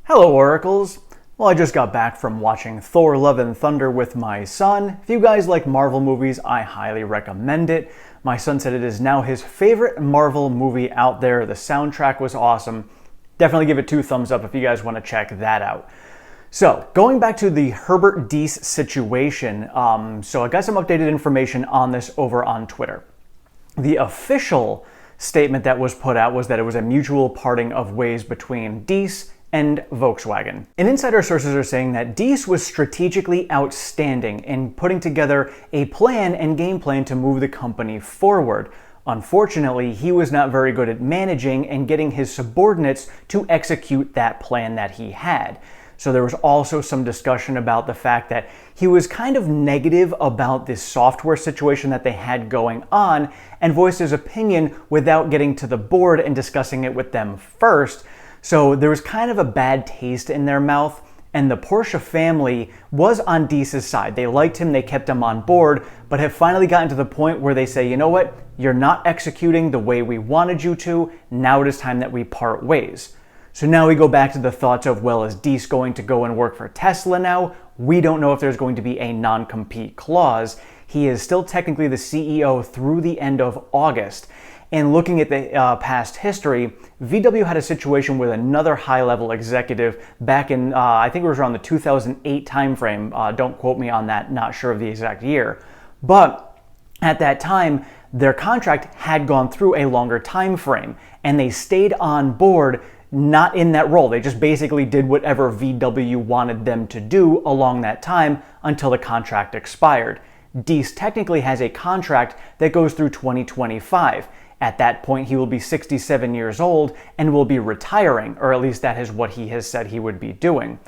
Hello, Oracles! Well, I just got back from watching Thor Love and Thunder with my son. If you guys like Marvel movies, I highly recommend it. My son said it is now his favorite Marvel movie out there. The soundtrack was awesome. Definitely give it 2 thumbs up if you guys want to check that out. So, going back to the Herbert Diess situation, so I got some updated information on this over on Twitter. The official statement that was put out was that it was a mutual parting of ways between Diess and Volkswagen. And insider sources are saying that Diess was strategically outstanding in putting together a plan and game plan to move the company forward. Unfortunately, he was not very good at managing and getting his subordinates to execute that plan that he had. So there was also some discussion about the fact that he was kind of negative about this software situation that they had going on and voiced his opinion without getting to the board and discussing it with them first. So there was kind of a bad taste in their mouth, and the Porsche family was on Diess's side. They liked him, they kept him on board, but have finally gotten to the point where they say, you know what, you're not executing the way we wanted you to, now it is time that we part ways. So now we go back to the thoughts of, well, is Diess going to go and work for Tesla now? We don't know if there's going to be a non-compete clause. He is still technically the CEO through the end of August. And looking at the past history, VW had a situation with another high-level executive back in, I think it was around the 2008 timeframe. Don't quote me on that, not sure of the exact year. But at that time, their contract had gone through a longer time frame, and they stayed on board not in that role. They just basically did whatever VW wanted them to do along that time until the contract expired. Diess technically has a contract that goes through 2025. At that point, he will be 67 years old and will be retiring, or at least that is what he has said he would be doing.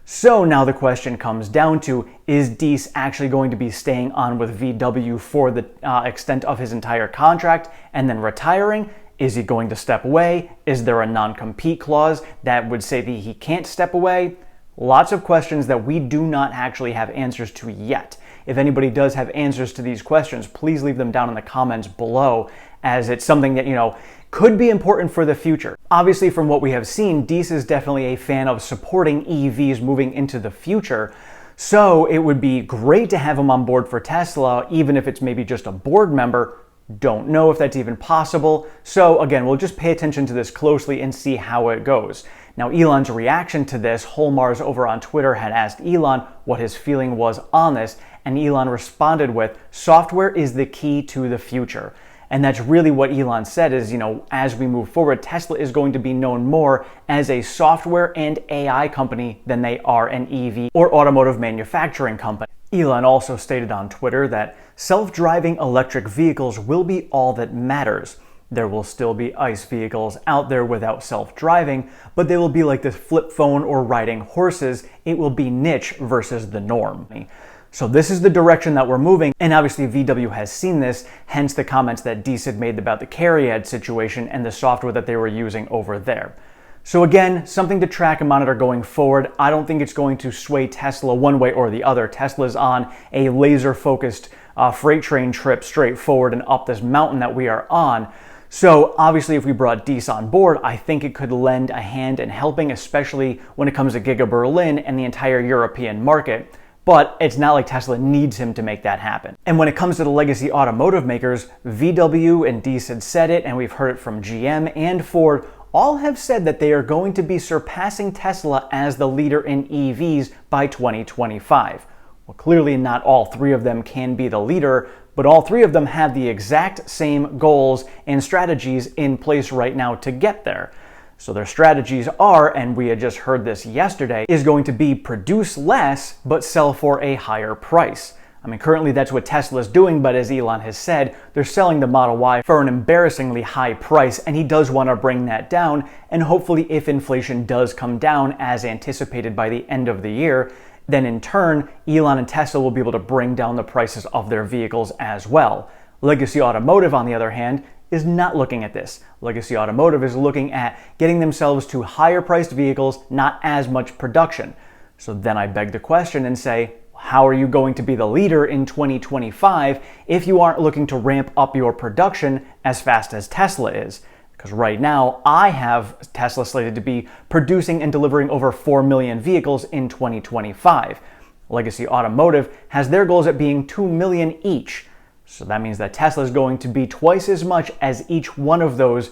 So now the question comes down to, is Diess actually going to be staying on with VW for the extent of his entire contract and then retiring? Is he going to step away? Is there a non-compete clause that would say that he can't step away? Lots of questions that we do not actually have answers to yet. If anybody does have answers to these questions, please leave them down in the comments below, as it's something that, could be important for the future. Obviously, from what we have seen, Diess is definitely a fan of supporting EVs moving into the future. So it would be great to have him on board for Tesla, even if it's maybe just a board member. Don't know if that's even possible. So again, we'll just pay attention to this closely and see how it goes. Now, Elon's reaction to this, Holmars over on Twitter had asked Elon what his feeling was on this, and Elon responded with, software is the key to the future. And that's really what Elon said is, as we move forward, Tesla is going to be known more as a software and AI company than they are an EV or automotive manufacturing company. Elon also stated on Twitter that self-driving electric vehicles will be all that matters. There will still be ICE vehicles out there without self-driving, but they will be like this flip phone or riding horses. It will be niche versus the norm. So this is the direction that we're moving, and obviously VW has seen this, hence the comments that Diess had made about the Cariad situation and the software that they were using over there. So again, something to track and monitor going forward. I don't think it's going to sway Tesla one way or the other. Tesla's on a laser-focused freight train trip straight forward and up this mountain that we are on. So obviously if we brought Diess on board, I think it could lend a hand in helping, especially when it comes to Giga Berlin and the entire European market. But it's not like Tesla needs him to make that happen. And when it comes to the legacy automotive makers, VW and Diess had said it, and we've heard it from GM and Ford, all have said that they are going to be surpassing Tesla as the leader in EVs by 2025. Well, clearly not all 3 of them can be the leader, but all 3 of them have the exact same goals and strategies in place right now to get there. So their strategies are, and we had just heard this yesterday, is going to be produce less but sell for a higher price. I mean, currently that's what Tesla's doing, but as Elon has said, they're selling the Model Y for an embarrassingly high price, and he does want to bring that down, and hopefully if inflation does come down as anticipated by the end of the year, then in turn, Elon and Tesla will be able to bring down the prices of their vehicles as well. Legacy Automotive, on the other hand, is not looking at this. Legacy Automotive is looking at getting themselves to higher priced vehicles, not as much production. So then I beg the question and say, how are you going to be the leader in 2025 if you aren't looking to ramp up your production as fast as Tesla is? Because right now, I have Tesla slated to be producing and delivering over 4 million vehicles in 2025. Legacy Automotive has their goals at being 2 million each. So that means that Tesla is going to be twice as much as each one of those.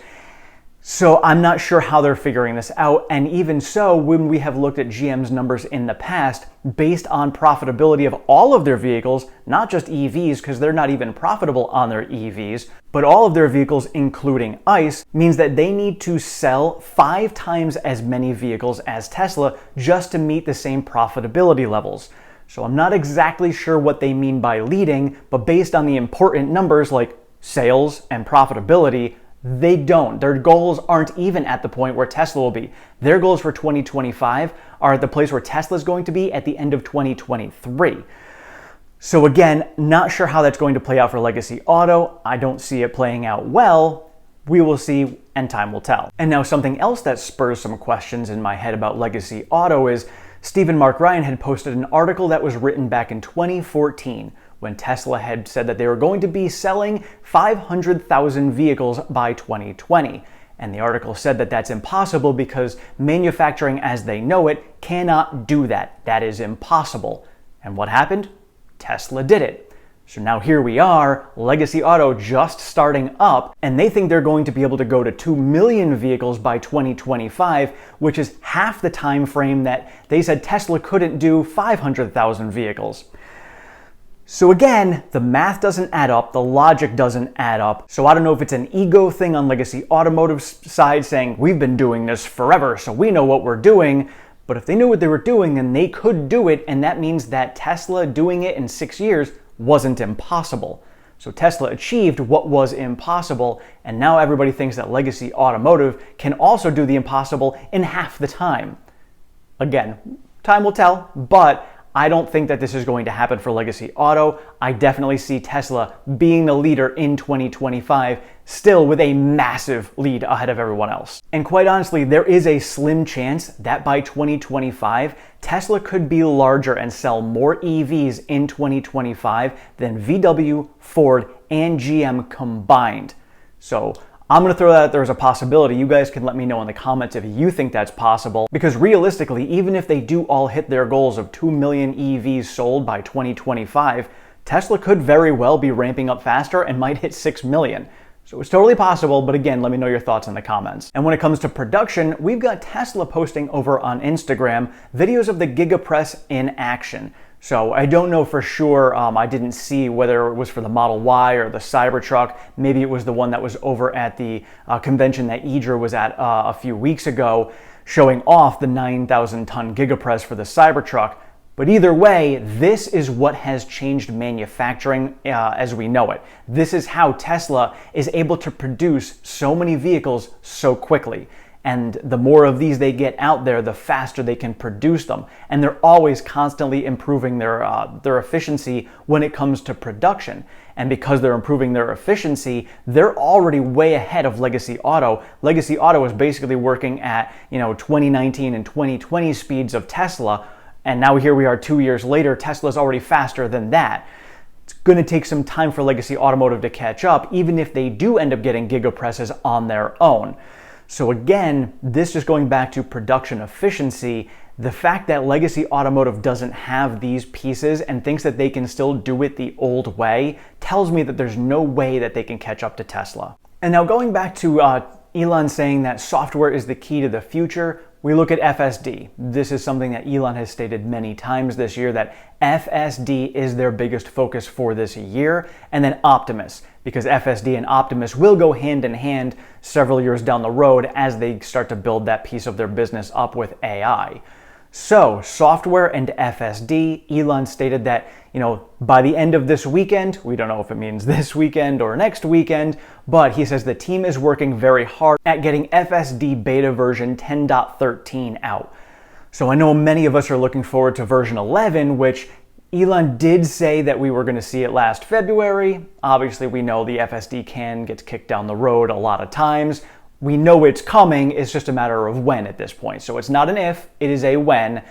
So I'm not sure how they're figuring this out. And even so, when we have looked at GM's numbers in the past, based on profitability of all of their vehicles, not just EVs, because they're not even profitable on their EVs, but all of their vehicles, including ICE, means that they need to sell 5 times as many vehicles as Tesla just to meet the same profitability levels. So I'm not exactly sure what they mean by leading, but based on the important numbers like sales and profitability, they don't. Their goals aren't even at the point where Tesla will be. Their goals for 2025 are at the place where Tesla is going to be at the end of 2023. So again, not sure how that's going to play out for Legacy Auto. I don't see it playing out well. We will see, and time will tell. And now something else that spurs some questions in my head about Legacy Auto is Stephen Mark Ryan had posted an article that was written back in 2014 when Tesla had said that they were going to be selling 500,000 vehicles by 2020. And the article said that that's impossible because manufacturing as they know it cannot do that. That is impossible. And what happened? Tesla did it. So now here we are, Legacy Auto just starting up, and they think they're going to be able to go to 2 million vehicles by 2025, which is half the time frame that they said Tesla couldn't do 500,000 vehicles. So again, the math doesn't add up, the logic doesn't add up. So I don't know if it's an ego thing on Legacy Automotive's side saying, we've been doing this forever, so we know what we're doing. But if they knew what they were doing, then they could do it, and that means that Tesla doing it in 6 years wasn't impossible. So Tesla achieved what was impossible, and now everybody thinks that Legacy Automotive can also do the impossible in half the time. Again, time will tell, but I don't think that this is going to happen for Legacy Auto. I definitely see Tesla being the leader in 2025, still with a massive lead ahead of everyone else. And quite honestly, there is a slim chance that by 2025, Tesla could be larger and sell more EVs in 2025 than VW, Ford, and GM combined. So I'm going to throw that out there as a possibility. You guys can let me know in the comments if you think that's possible. Because realistically, even if they do all hit their goals of 2 million EVs sold by 2025, Tesla could very well be ramping up faster and might hit 6 million. So it's totally possible, but again, let me know your thoughts in the comments. And when it comes to production, we've got Tesla posting over on Instagram videos of the Giga press in action. So I don't know for sure, I didn't see whether it was for the Model Y or the Cybertruck. Maybe it was the one that was over at the convention that Idra was at a few weeks ago, showing off the 9,000 ton Gigapress for the Cybertruck. But either way, this is what has changed manufacturing as we know it. This is how Tesla is able to produce so many vehicles so quickly. And the more of these they get out there, the faster they can produce them. And they're always constantly improving their efficiency when it comes to production. And because they're improving their efficiency, they're already way ahead of Legacy Auto. Legacy Auto is basically working at 2019 and 2020 speeds of Tesla. And now here we are 2 years later, Tesla's already faster than that. It's going to take some time for Legacy Automotive to catch up, even if they do end up getting gigapresses on their own. So again, this just going back to production efficiency, the fact that Legacy Automotive doesn't have these pieces and thinks that they can still do it the old way tells me that there's no way that they can catch up to Tesla. And now going back to Elon saying that software is the key to the future, we look at FSD. This is something that Elon has stated many times this year, that FSD is their biggest focus for this year, and then Optimus, because FSD and Optimus will go hand in hand several years down the road as they start to build that piece of their business up with AI. So, software and FSD, Elon stated that, by the end of this weekend, we don't know if it means this weekend or next weekend, but he says the team is working very hard at getting FSD beta version 10.13 out. So I know many of us are looking forward to version 11, which Elon did say that we were going to see it last February. Obviously, we know the FSD can get kicked down the road a lot of times. We know it's coming, it's just a matter of when at this point. So it's not an if, it is a when.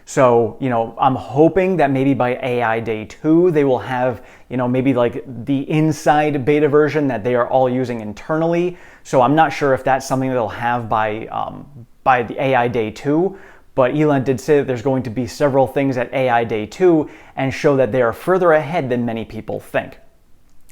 So, I'm hoping that maybe by AI Day 2, they will have, maybe like the inside beta version that they are all using internally. So I'm not sure if that's something they'll have by the AI Day 2. But Elon did say that there's going to be several things at AI Day 2 and show that they are further ahead than many people think.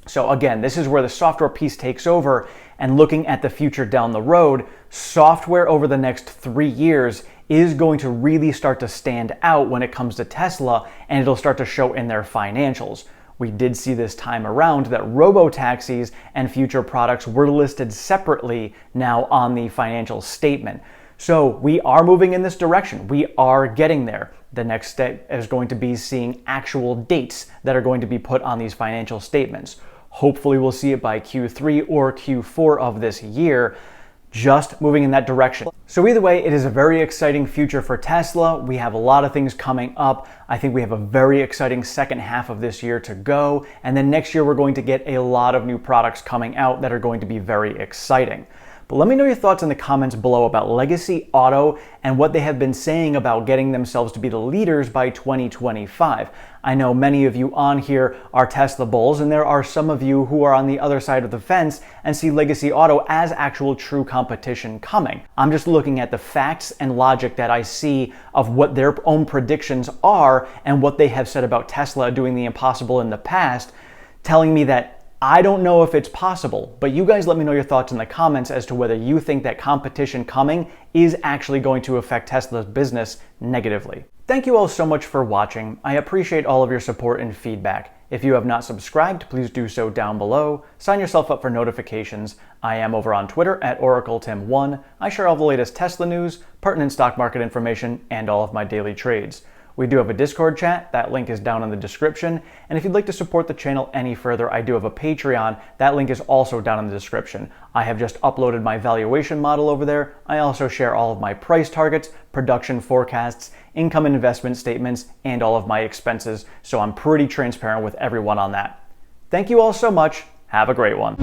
So again, this is where the software piece takes over, and looking at the future down the road, software over the next 3 years is going to really start to stand out when it comes to Tesla, and it'll start to show in their financials. We did see this time around that robo-taxis and future products were listed separately now on the financial statement. So we are moving in this direction. We are getting there. The next step is going to be seeing actual dates that are going to be put on these financial statements. Hopefully we'll see it by Q3 or Q4 of this year, just moving in that direction. So either way, it is a very exciting future for Tesla. We have a lot of things coming up. I think we have a very exciting second half of this year to go. And then next year, we're going to get a lot of new products coming out that are going to be very exciting. But let me know your thoughts in the comments below about Legacy Auto and what they have been saying about getting themselves to be the leaders by 2025. I know many of you on here are Tesla bulls, and there are some of you who are on the other side of the fence and see Legacy Auto as actual true competition coming. I'm just looking at the facts and logic that I see of what their own predictions are and what they have said about Tesla doing the impossible in the past, telling me that I don't know if it's possible, but you guys let me know your thoughts in the comments as to whether you think that competition coming is actually going to affect Tesla's business negatively. Thank you all so much for watching. I appreciate all of your support and feedback. If you have not subscribed, please do so down below. Sign yourself up for notifications. I am over on Twitter at OracleTim1. I share all the latest Tesla news, pertinent stock market information, and all of my daily trades. We do have a Discord chat, that link is down in the description, and if you'd like to support the channel any further, I do have a Patreon, that link is also down in the description. I have just uploaded my valuation model over there. I also share all of my price targets, production forecasts, income and investment statements, and all of my expenses, so I'm pretty transparent with everyone on that. Thank you all so much, have a great one.